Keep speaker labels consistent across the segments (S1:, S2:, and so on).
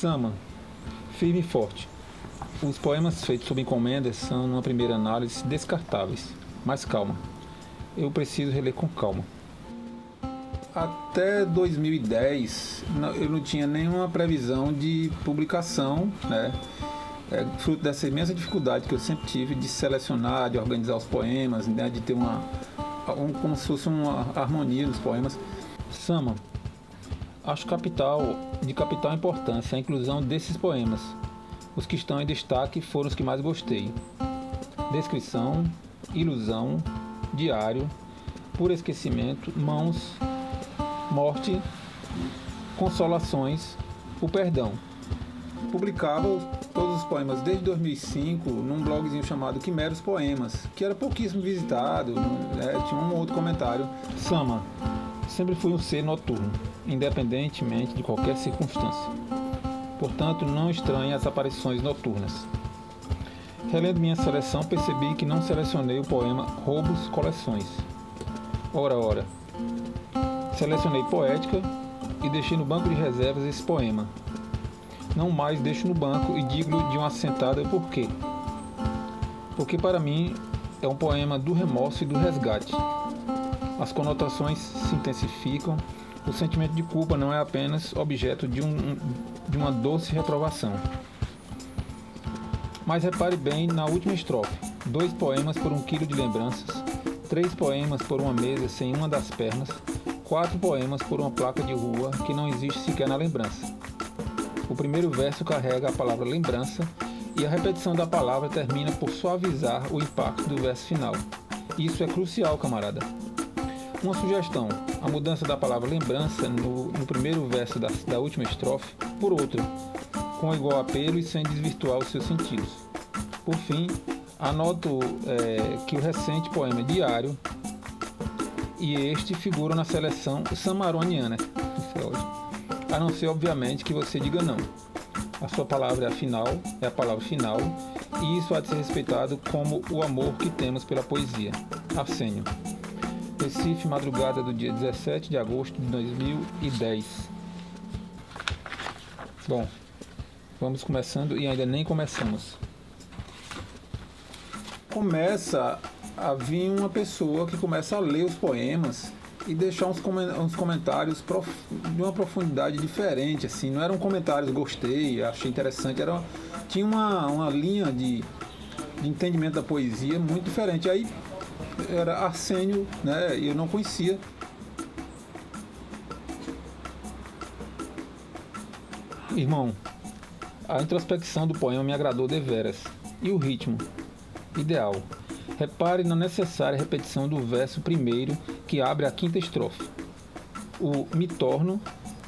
S1: Sama, firme e forte. Os poemas feitos sob encomenda são, numa primeira análise, descartáveis. Mas calma, eu preciso reler com calma. Até 2010, eu não tinha nenhuma previsão de publicação, né? Fruto dessa imensa dificuldade que eu sempre tive de selecionar, de organizar os poemas, né? De ter como se fosse uma harmonia nos poemas. Sama, acho de capital importância a inclusão desses poemas. Os que estão em destaque foram os que mais gostei: Descrição, Ilusão, Diário, Por Esquecimento, Mãos, Morte, Consolações, O Perdão. Publicava todos os poemas desde 2005 num blogzinho chamado Quimeros Poemas, que era pouquíssimo visitado, né? Tinha um ou outro comentário. Sama, sempre fui um ser noturno, independentemente de qualquer circunstância. Portanto, não estranhe as aparições noturnas. Relendo minha seleção, percebi que não selecionei o poema Roubos Coleções. Ora. Selecionei Poética e deixei no banco de reservas esse poema. Não mais deixo no banco e digo de uma assentada o porquê. Porque para mim é um poema do remorso e do resgate. As conotações se intensificam, o sentimento de culpa não é apenas objeto de uma doce reprovação. Mas repare bem na última estrofe: 2 poemas por 1 quilo de lembranças, 3 poemas por uma mesa sem uma das pernas, 4 poemas por uma placa de rua que não existe sequer na lembrança. O primeiro verso carrega a palavra lembrança e a repetição da palavra termina por suavizar o impacto do verso final. Isso é crucial, camarada. Uma sugestão: a mudança da palavra lembrança no primeiro verso da última estrofe por outra, com igual apelo e sem desvirtuar os seus sentidos. Por fim, anoto que o recente poema Diário e este figuram na seleção samaroniana. Isso é ótimo. A não ser, obviamente, que você diga não. A sua palavra é a palavra final, e isso há de ser respeitado como o amor que temos pela poesia. Arsênio. Recife, madrugada do dia 17 de agosto de 2010. Bom, vamos começando e ainda nem começamos. Começa a vir uma pessoa que começa a ler os poemas e deixar uns comentários de uma profundidade diferente, assim. Não eram comentários gostei, achei interessante, tinha uma linha de entendimento da poesia muito diferente. Aí era Arsênio, né? Eu não conhecia. Irmão, a introspecção do poema me agradou deveras. E o ritmo? Ideal. Repare na necessária repetição do verso primeiro que abre a 5ª estrofe. O me torno,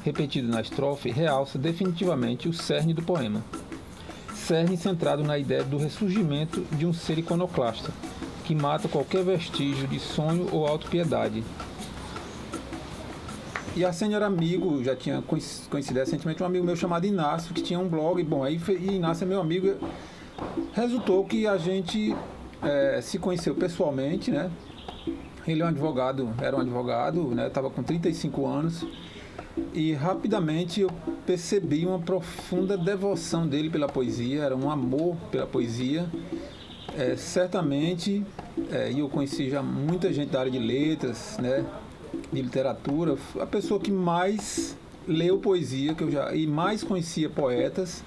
S1: repetido na estrofe, realça definitivamente o cerne do poema. Cerne centrado na ideia do ressurgimento de um ser iconoclasta, que mata qualquer vestígio de sonho ou autopiedade. E Arsênio era amigo, já tinha conhecido recentemente um amigo meu chamado Inácio, que tinha um blog. Bom, aí Inácio é meu amigo. Resultou que a gente se conheceu pessoalmente, né? Ele era um advogado, né? Estava com 35 anos. E rapidamente eu percebi uma profunda devoção dele pela poesia, era um amor pela poesia. Certamente, e eu conheci já muita gente da área de letras, né? De literatura, a pessoa que mais leu poesia e mais conhecia poetas.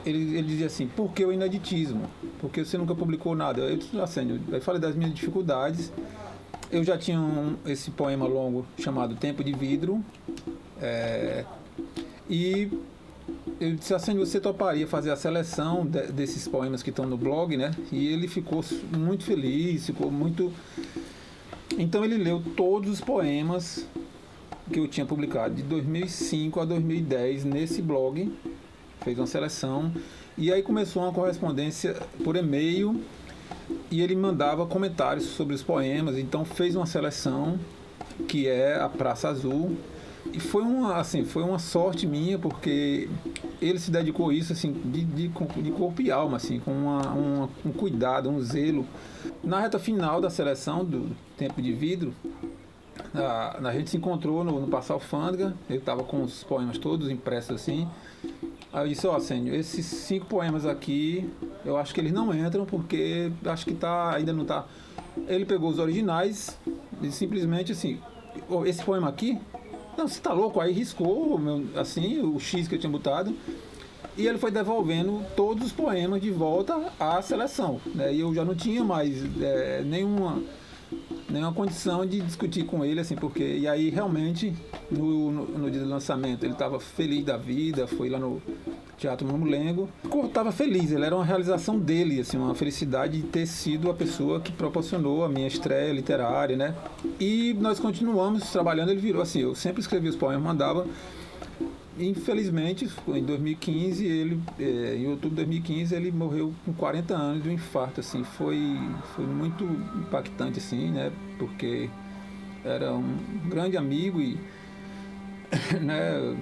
S1: Ele dizia assim: por que o ineditismo? Porque você nunca publicou nada? Eu falei das minhas dificuldades. Eu já tinha esse poema longo chamado Tempo de Vidro, e eu disse assim: você toparia fazer a seleção desses poemas que estão no blog, né? E ele ficou muito feliz, ficou muito... Então ele leu todos os poemas que eu tinha publicado de 2005 a 2010 nesse blog, fez uma seleção, e aí começou uma correspondência por e-mail, e ele mandava comentários sobre os poemas. Então fez uma seleção que é a Praça Azul, e foi uma sorte minha, porque ele se dedicou a isso assim, de corpo e alma, assim, com um cuidado, um zelo. Na reta final da seleção do Tempo de Vidro, A gente se encontrou no Passa Alfândega, ele estava com os poemas todos impressos assim. Aí eu disse, Sênio, esses 5 poemas aqui, eu acho que eles não entram porque acho que ainda não tá. Ele pegou os originais e simplesmente assim, esse poema aqui, não, você tá louco? Aí riscou assim, o X que eu tinha botado. E ele foi devolvendo todos os poemas de volta à seleção, né? E eu já não tinha mais nenhuma condição de discutir com ele, assim, porque... E aí, realmente, no dia do lançamento, ele estava feliz da vida, foi lá no Teatro Mamulengo. Estava feliz, ele era uma realização dele, assim, uma felicidade de ter sido a pessoa que proporcionou a minha estreia literária, né? E nós continuamos trabalhando, ele virou assim, eu sempre escrevia os poemas, mandava... Infelizmente, em 2015, em outubro de 2015, ele morreu com 40 anos de um infarto, assim, foi muito impactante, assim, né, porque era um grande amigo e, né,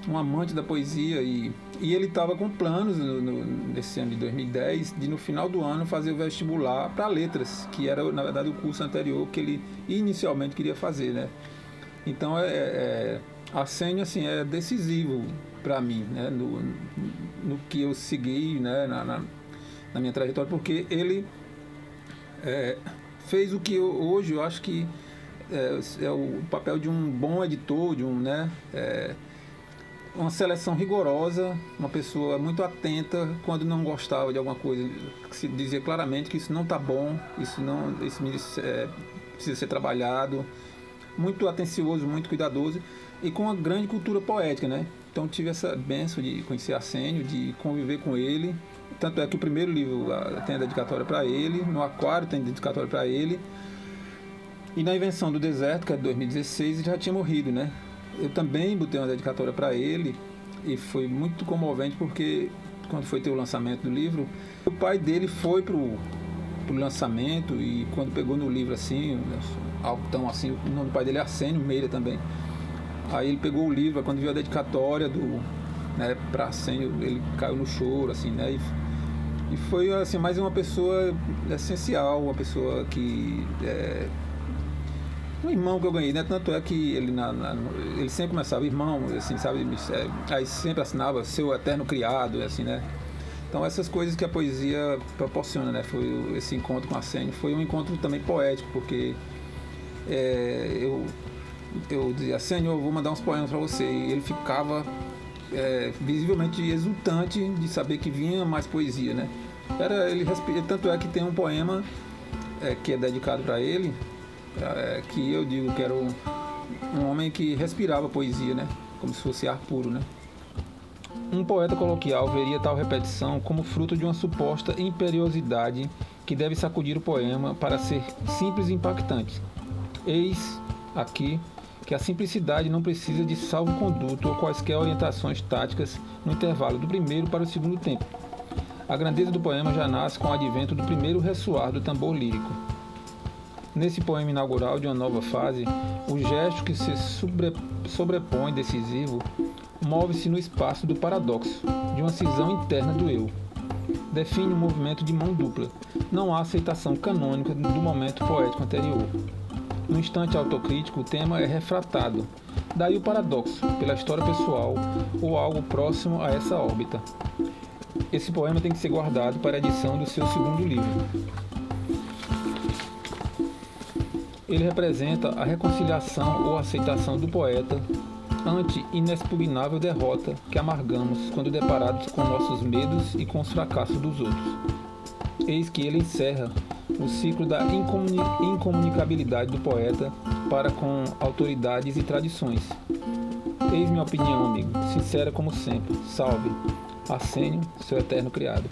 S1: um amante da poesia e ele estava com planos nesse ano de 2010 de no final do ano fazer o vestibular para letras, que era, na verdade, o curso anterior que ele inicialmente queria fazer, né. Então, Sênio, assim, é decisivo para mim, né, no que eu segui, né, na minha trajetória, porque ele fez o que hoje eu acho que é o papel de um bom editor, de uma seleção rigorosa, uma pessoa muito atenta quando não gostava de alguma coisa, que se dizia claramente que isso não está bom, isso precisa ser trabalhado, muito atencioso, muito cuidadoso e com uma grande cultura poética, né? Então tive essa bênção de conhecer Sênio, de conviver com ele. Tanto é que o primeiro livro tem a dedicatória para ele, no Aquário tem a dedicatória para ele. E na Invenção do Deserto, que é de 2016, ele já tinha morrido, né? Eu também botei uma dedicatória para ele e foi muito comovente porque quando foi ter o lançamento do livro, o pai dele foi pro lançamento e quando pegou no livro assim, altão assim, o nome do pai dele é Arsênio Meira também. Aí ele pegou o livro, quando viu a dedicatória para Sênio, ele caiu no choro, assim, né? E foi, assim, mais uma pessoa essencial, uma pessoa que... um irmão que eu ganhei, né? Tanto é que ele, ele sempre começava, irmão, assim, sabe? Aí sempre assinava seu eterno criado, assim, né? Então essas coisas que a poesia proporciona, né? Foi esse encontro com Sênio, foi um encontro também poético, porque eu dizia, Senhor, eu vou mandar uns poemas para você. E ele ficava visivelmente exultante de saber que vinha mais poesia, né? Tanto é que tem um poema que é dedicado para ele, que eu digo que era um homem que respirava poesia, né? Como se fosse ar puro, né? Um poeta coloquial veria tal repetição como fruto de uma suposta imperiosidade que deve sacudir o poema para ser simples e impactante. Eis aqui que a simplicidade não precisa de salvo-conduto ou quaisquer orientações táticas no intervalo do primeiro para o segundo tempo. A grandeza do poema já nasce com o advento do primeiro ressoar do tambor lírico. Nesse poema inaugural de uma nova fase, o gesto que se sobrepõe decisivo move-se no espaço do paradoxo, de uma cisão interna do eu. Define um movimento de mão dupla. Não há aceitação canônica do momento poético anterior. No instante autocrítico, o tema é refratado. Daí o paradoxo, pela história pessoal ou algo próximo a essa órbita. Esse poema tem que ser guardado para a edição do seu segundo livro. Ele representa a reconciliação ou aceitação do poeta ante inexpugnável derrota que amargamos quando deparados com nossos medos e com os fracassos dos outros. Eis que ele encerra o ciclo da incomunicabilidade do poeta para com autoridades e tradições. Eis minha opinião, amigo, sincera como sempre. Salve, Sênio, seu eterno criado.